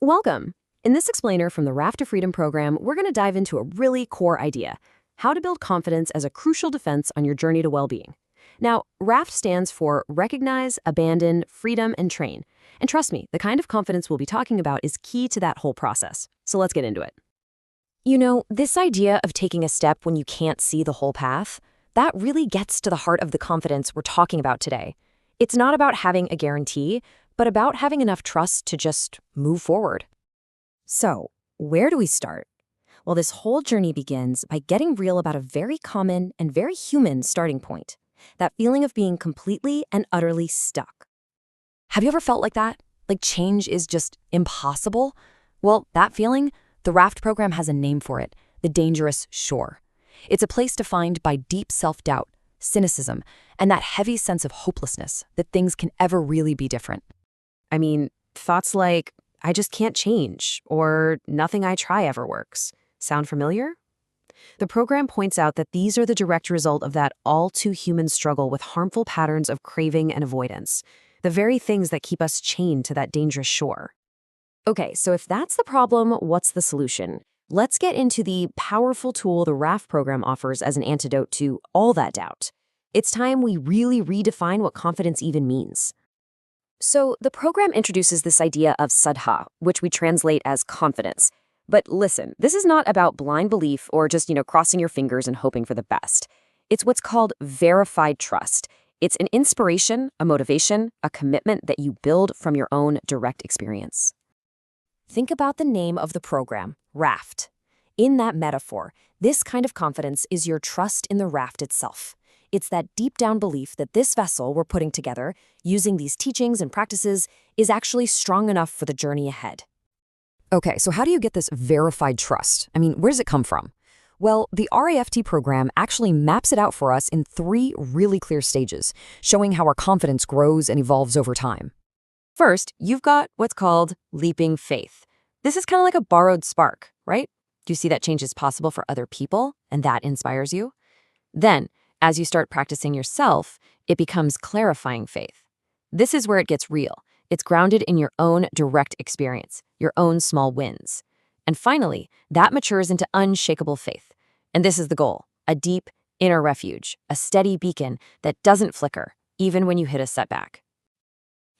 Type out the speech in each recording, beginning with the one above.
Welcome! In this explainer from the Raft to Freedom program, we're going to dive into a really core idea: how to build confidence as a crucial defense on your journey to well-being. Now, Raft stands for Recognize, Abandon, Freedom, and Train. And trust me, the kind of confidence we'll be talking about is key to that whole process. So let's get into it. You know, this idea of taking a step when you can't see the whole path, that really gets to the heart of the confidence we're talking about today. It's not about having a guarantee, but about having enough trust to just move forward. So, where do we start? Well, this whole journey begins by getting real about a very common and very human starting point: that feeling of being completely and utterly stuck. Have you ever felt like that? Like change is just impossible? Well, that feeling, the Raft program has a name for it: the dangerous shore. It's a place defined by deep self-doubt, cynicism, and that heavy sense of hopelessness that things can ever really be different. I mean, thoughts like, I just can't change, or nothing I try ever works. Sound familiar? The program points out that these are the direct result of that all-too-human struggle with harmful patterns of craving and avoidance, the very things that keep us chained to that dangerous shore. Okay, so if that's the problem, what's the solution? Let's get into the powerful tool the Raft program offers as an antidote to all that doubt. It's time we really redefine what confidence even means. So the program introduces this idea of saddhā, which we translate as confidence. But listen, this is not about blind belief or just, crossing your fingers and hoping for the best. It's what's called verified trust. It's an inspiration, a motivation, a commitment that you build from your own direct experience. Think about the name of the program, Raft. In that metaphor, this kind of confidence is your trust in the raft itself. It's that deep-down belief that this vessel we're putting together, using these teachings and practices, is actually strong enough for the journey ahead. Okay, so how do you get this verified trust? I mean, where does it come from? Well, the RAFT program actually maps it out for us in 3 really clear stages, showing how our confidence grows and evolves over time. First, you've got what's called leaping faith. This is kind of like a borrowed spark, right? You see that change is possible for other people, and that inspires you. Then, as you start practicing yourself, it becomes clarifying faith. This is where it gets real. It's grounded in your own direct experience, your own small wins. And finally, that matures into unshakable faith. And this is the goal: a deep inner refuge, a steady beacon that doesn't flicker, even when you hit a setback.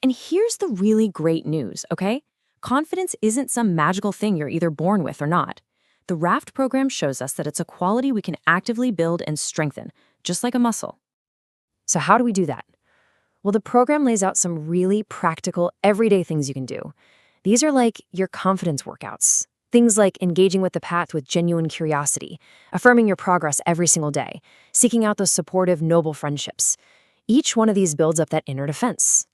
And here's the really great news, okay? Confidence isn't some magical thing you're either born with or not. The Raft program shows us that it's a quality we can actively build and strengthen, just like a muscle. So how do we do that? Well, the program lays out some really practical, everyday things you can do. These are like your confidence workouts. Things like engaging with the path with genuine curiosity, affirming your progress every single day, seeking out those supportive, noble friendships. Each one of these builds up that inner defense.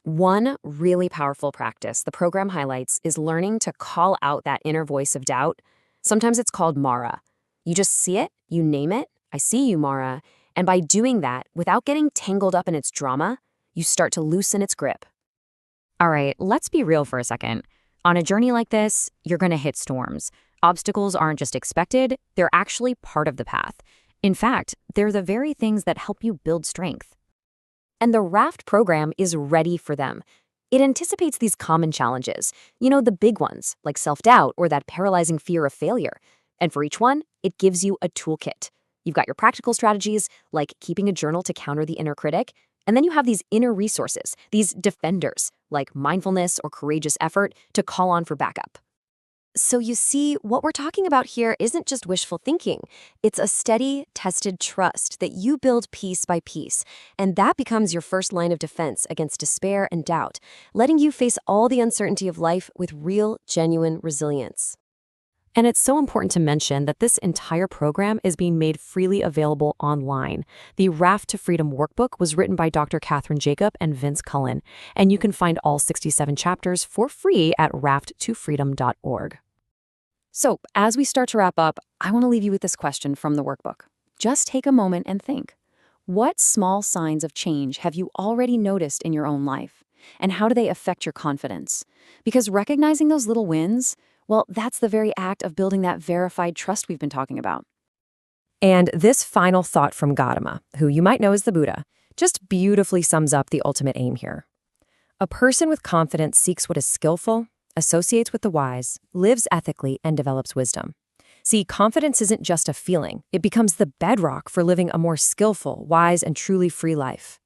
One really powerful practice the program highlights is learning to call out that inner voice of doubt. Sometimes it's called Mara. You just see it, you name it: I see you, Mara. And by doing that, without getting tangled up in its drama, you start to loosen its grip. All right, let's be real for a second. On a journey like this, you're going to hit storms. Obstacles aren't just expected, they're actually part of the path. In fact, they're the very things that help you build strength. And the Raft program is ready for them. It anticipates these common challenges, the big ones, like self-doubt or that paralyzing fear of failure. And for each one, it gives you a toolkit. You've got your practical strategies, like keeping a journal to counter the inner critic. And then you have these inner resources, these defenders, like mindfulness or courageous effort, to call on for backup. So you see, what we're talking about here isn't just wishful thinking. It's a steady, tested trust that you build piece by piece. And that becomes your first line of defense against despair and doubt, letting you face all the uncertainty of life with real, genuine resilience. And it's so important to mention that this entire program is being made freely available online. The Raft to Freedom workbook was written by Dr. Catherine Jacob and Vince Cullen, and you can find all 67 chapters for free at rafttofreedom.org. So, as we start to wrap up, I want to leave you with this question from the workbook. Just take a moment and think. What small signs of change have you already noticed in your own life? And how do they affect your confidence? Because recognizing those little wins, well, that's the very act of building that verified trust we've been talking about. And this final thought from Gautama, who you might know as the Buddha, just beautifully sums up the ultimate aim here. A person with confidence seeks what is skillful, associates with the wise, lives ethically, and develops wisdom. See, confidence isn't just a feeling. It becomes the bedrock for living a more skillful, wise, and truly free life.